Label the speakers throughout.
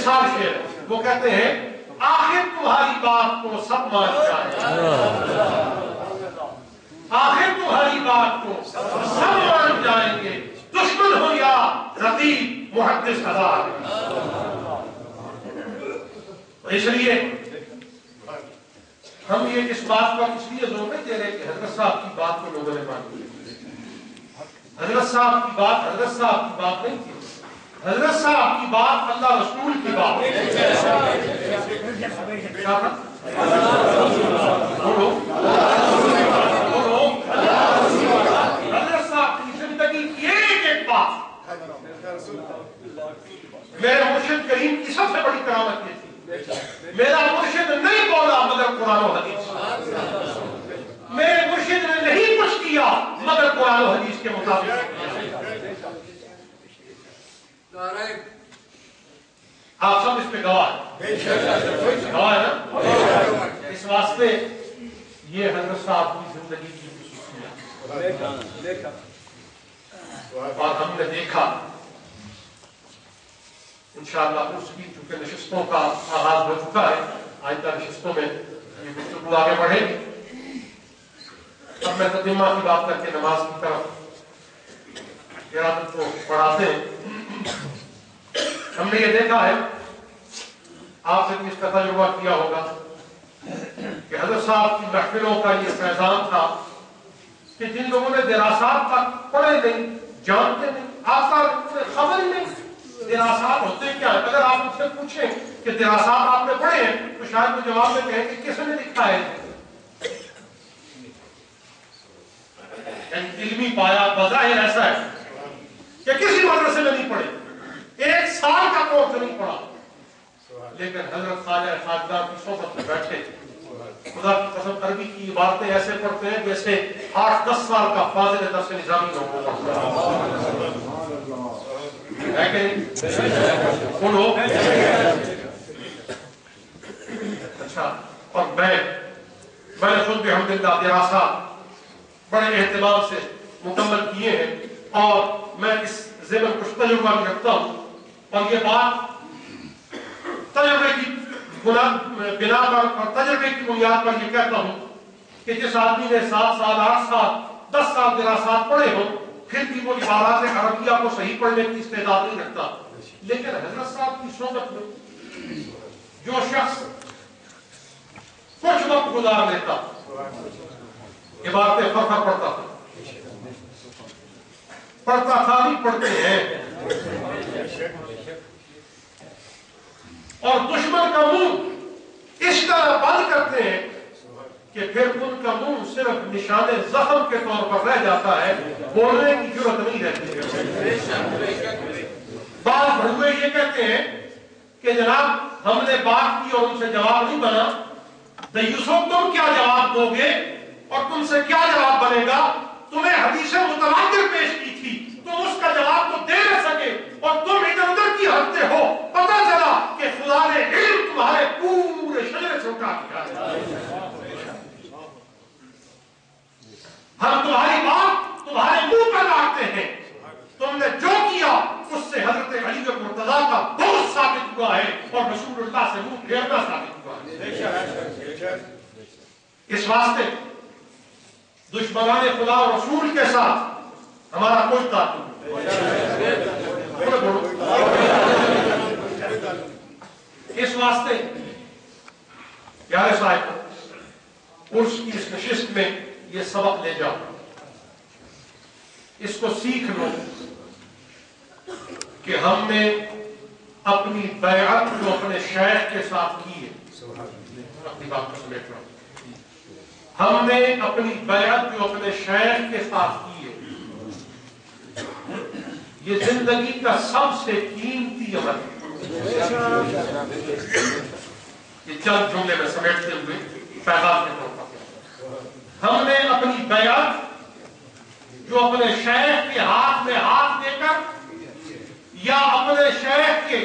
Speaker 1: بیمثال شعر ہے. وہ کہتے ہیں آخر تمہاری بات کو سب مان جائیں، آخر تمہاری بات کو سب مان جائیں گے، دشمن ہو یا رقیب محدث ہزار. اس لیے ہم یہ اس بات پر اس لیے زور نہیں دے رہے کہ حضرت صاحب کی بات کو لوگوں نے مانی. حضرت صاحب کی بات نہیں تھی. حضرت صاحب کی بات اللہ رسول کی بات. حضرت صاحب کی زندگی کی ایک بات. میرے مرشد کریم کی سب سے بڑی کرامت یہ تھی، میرا مرشد نہیں بولا مگر قرآن و حدیث. میرے مرشد نے نہیں کچھ کیا مگر قرآن و حدیث کے مطابق. آپ سب اس پہ گواہ ہے نا. اس واسطے یہ حضرت صاحب کی زندگی کی خصوصیات اور ہم نے دیکھا. انشاءاللہ اس کی چونکہ نشستوں کا آغاز ہو چکا ہے، آئندہ نشستوں میں یہ گفتگو آگے بڑھے گی. اب میں تقدمہ کی بات کر کے نماز کی طرف قیادت کو پڑھاتے ہیں. ہم نے یہ دیکھا ہے، آپ سے بھی اس کا تجربہ کیا ہوگا کہ حضرت صاحب کی محفلوں کا یہ فیضان تھا کہ جن لوگوں نے دراسات تک پڑھے نہیں، جانتے نہیں، آثار خبر ہی نہیں دراسات ہوتے کیا ہے. اگر آپ مجھ سے پوچھیں کہ دراسات آپ نے پڑھے ہیں تو شاید وہ جواب میں کہیں کہ کس نے لکھا ہے. علمی پایا بظاہر ایسا ہے کہ کسی مدرسے میں نہیں پڑھے، ایک سال کا کورس نہیں پڑھا، لیکن حضرت خواجہ خواجہ کی صحبت میں بیٹھے خدا کی قسم عربی کی عبارتیں ایسے پڑھتے ہیں جیسے 8-10 سال کا فاضل درس نظامی ہو. اچھا. اور میں نے خود الحمدللہ دراسات بڑے اہتمام سے مکمل کیے ہیں اور میں اس ضمن کچھ تجربہ بھی رکھتا ہوں. اور یہ بات تجربے کی بنا پر اور تجربے کی بنیاد پر یہ کہتا ہوں کہ جس آدمی نے 7 سال 8 سال 10 سال دراسات پڑھے ہوں پھر بھی وہ عبارات عربیہ کو صحیح پڑھنے کی استعداد نہیں رکھتا. لیکن حضرت صاحب کی صحبت میں جو شخص کچھ وقت گزار لیتا عبارتیں فرقہ پڑھتا تھا بھی پڑھتے ہیں. اور دشمن کا منہ اس طرح بند کرتے ہیں کہ پھر ان کا منہ صرف نشان زخم کے طور پر رہ جاتا ہے، بولنے کی ضرورت نہیں رہتی. بعض بھڑوے یہ کہتے ہیں کہ جناب ہم نے بات کی اور ان سے جواب نہیں بنا، دیوسو تم کیا جواب دو گے اور تم سے کیا جواب بنے گا؟ تمہیں حدیث متواتر پیش کی تھی، تم اس کا جواب تو دے نہ سکے اور تم ادھر ادھر کی ہٹتے ہو. پتہ چلا کہ خدا نے علم تمہارے پورے شجرے سے اٹھا دیا ہے. ہم تمہاری بات تمہارے منہ پر لاتے ہیں. تم نے جو کیا اس سے حضرت علی مرتضیٰ کا بہت ثابت ہوا ہے اور رسول اللہ سے منہ پھیرنا ثابت ہوا ہے. اس واسطے دشمنان خدا اور رسول کے ساتھ ہمارا کوئی تعلق نہیں. اس واسطے پیارے صاحب عرس کی اس نشست میں یہ سبق لے جاؤ، اس کو سیکھ لو کہ ہم نے اپنی بیعت جو اپنے شیخ کے ساتھ کی ہے، اپنی بات کو سمیٹ رہا ہوں، ہم نے اپنی بیعت جو اپنے شیخ کے ساتھ کی ہے، یہ زندگی کا سب سے قیمتی عمل ہے. یہ چند جملے میں سمیٹتے ہوئے پیغام کے طور پر ہم نے اپنی بیعت جو اپنے شیخ کے ہاتھ میں ہاتھ دے کر یا اپنے شیخ کے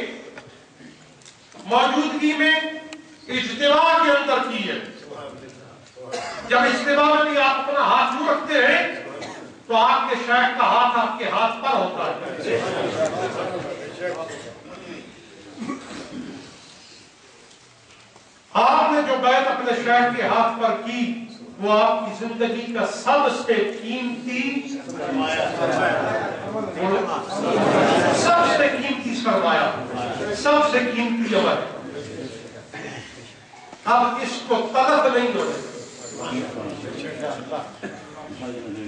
Speaker 1: موجودگی میں اجتماع کے اندر کی ہے. جب اجتماع میں بھی آپ اپنا ہاتھ یوں رکھتے ہیں تو آپ کے شیخ کا ہاتھ آپ کے ہاتھ پر ہوتا ہے. بیعت اپنے شہر کے ہاتھ پر کی وہ آپ کی زندگی کا سب سے قیمتی سرمایہ، سب سے قیمتی عمل. اب اس کو طلب نہیں ہونے،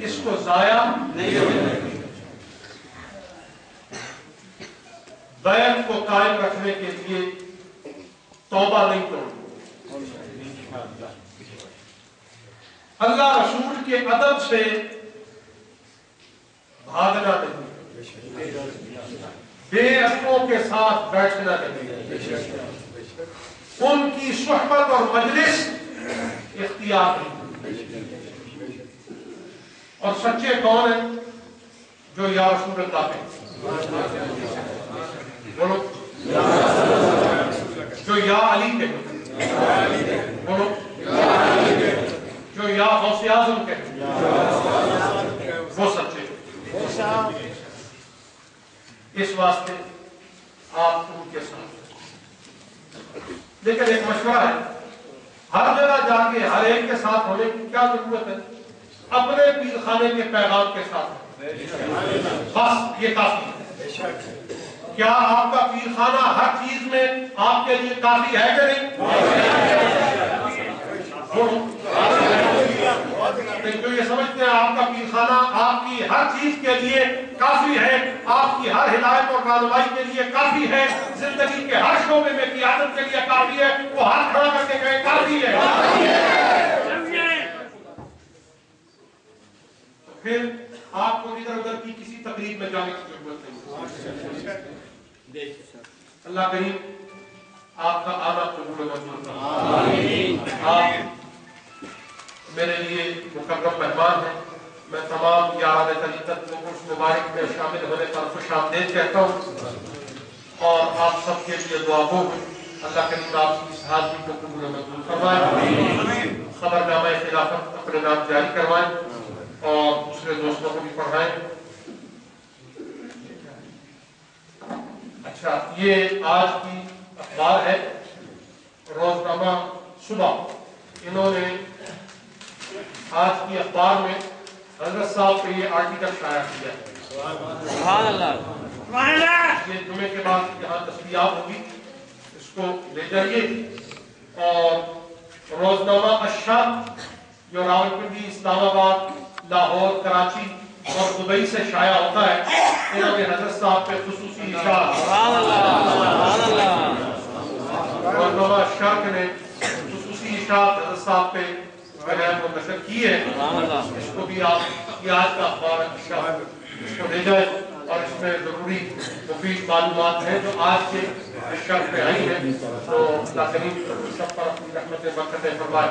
Speaker 1: اس کو ضائع نہیں ہونے. بیعت کو قائم رکھنے کے لیے توبہ نہیں توڑنی، اللہ رسول کے ادب سے بھاگنا نہیں، بے ادبوں کے ساتھ بیٹھنا نہیں، ان کی صحبت اور مجلس اختیار نہیں. اور سچے کون ہیں؟ جو یا رسول اللہ کہتے ہیں. بولو جو یا علی کہتے ہیں. بولو جو یا غوث اعظم کہتے ہیں. وہ سچے. اس واسطے آپ ان کے ساتھ. لیکن ایک مشورہ ہے، ہر جگہ جا کے ہر ایک کے ساتھ ہونے کی کیا ضرورت ہے؟ اپنے پیر خانے کے پیغام کے ساتھ بس یہ کافی ہے. کیا آپ کا پیر خانہ ہر چیز میں آپ کے لیے کافی ہے کہ نہیں؟ جو یہ سمجھتے ہیں آپ کا پیر خانہ آپ کی ہر چیز کے لیے کافی ہے، آپ کی ہر ہدایت اور رہنمائی کے لیے کافی ہے، زندگی کے ہر شعبے میں قیادت کے لیے کافی ہے، وہ ہاتھ کھڑا کر کے کہے کافی ہے. تو پھر آپ کو ادھر ادھر کی کسی تقریب میں جانے کی ضرورت نہیں. اللہ کریم آپ کا آنا قبول و منظور فرمائے. آپ میرے لیے مکرم مہمان ہیں. میں تمام یاران طریقت کو اس مبارک میں شامل ہونے پر خوش آمدید کہتا ہوں اور آپ سب کے لیے دعا گو ہوں. اللہ کریم آپ کی اس حاضری کو قبول و منظور فرمائے. خبرنامہ خلافت اپنے نام جاری کروائیں اور دوسرے دوستوں کو بھی پڑھائیں. اچھا، یہ آج کی اخبار ہے روزنامہ صبح. انہوں نے آج کی اخبار میں حضرت صاحب پہ یہ آرٹیکل شائع کیا ہے. سبحان اللہ. یہ جمعے کے بعد یہاں دستیاب ہوگی، اس کو لے جائیے. اور روزنامہ اشرف جو راولپنڈی، اسلام آباد، لاہور، کراچی اور دبئی سے شائع ہوتا ہے، انہوں نے حضرت صاحب پہ خصوصی اشارہ روزنامہ اشرف نے خصوصی اشارہ حضرت صاحب پہ نشر کی ہے. اس کو بھی آپ یہ آج کا اخبار اس کو لے جائیں اور اس میں ضروری مفید معلومات ہیں جو آج کے اشرف میں آئی ہیں. تو اللہ کریم سب پر اپنی رحمت برکتیں فرمائے.